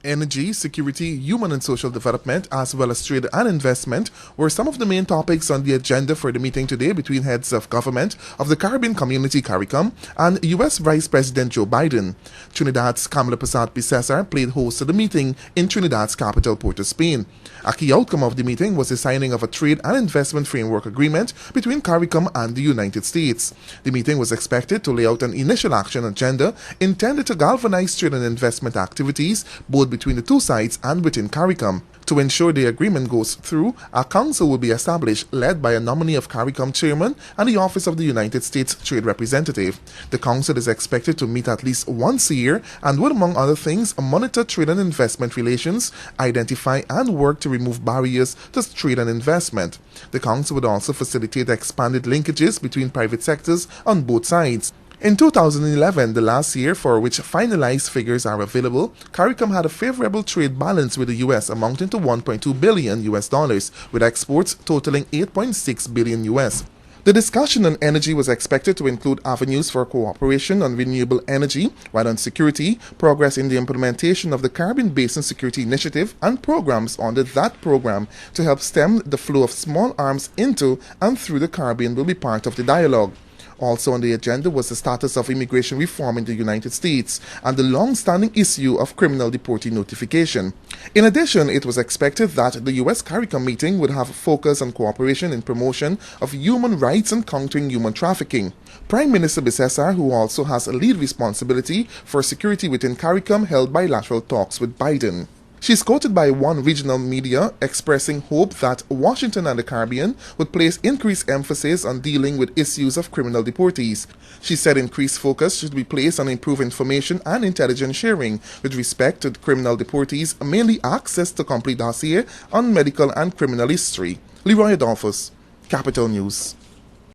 Energy, security, human and social development, as well as trade and investment were some of the main topics on the agenda for the meeting today between heads of government of the Caribbean Community CARICOM and U.S. Vice President Joe Biden. Trinidad's Kamala Persad-Piscesar played host to the meeting in Trinidad's capital, Port-au-Spain. A key outcome of the meeting was the signing of a trade and investment framework agreement between CARICOM and the United States. The meeting was expected to lay out an initial action agenda intended to galvanize trade and investment activities both between the two sides and within CARICOM. To ensure the agreement goes through, a council will be established led by a nominee of CARICOM chairman and the Office of the United States Trade Representative. The council is expected to meet at least once a year and would, among other things, monitor trade and investment relations, identify and work to remove barriers to trade and investment. The council would also facilitate expanded linkages between private sectors on both sides. In 2011, the last year for which finalized figures are available, CARICOM had a favorable trade balance with the US amounting to $1.2 billion, with exports totaling $8.6 billion. The discussion on energy was expected to include avenues for cooperation on renewable energy, while on security, progress in the implementation of the Caribbean Basin Security Initiative and programs under that program to help stem the flow of small arms into and through the Caribbean will be part of the dialogue. Also on the agenda was the status of immigration reform in the United States and the long-standing issue of criminal deportee notification. In addition, it was expected that the U.S. CARICOM meeting would have a focus on cooperation in promotion of human rights and countering human trafficking. Prime Minister Bissessar, who also has a lead responsibility for security within CARICOM, held bilateral talks with Biden. She is quoted by one regional media expressing hope that Washington and the Caribbean would place increased emphasis on dealing with issues of criminal deportees. She said increased focus should be placed on improved information and intelligence sharing with respect to criminal deportees, mainly access to complete dossier on medical and criminal history. Leroy Adolphus, Capital News.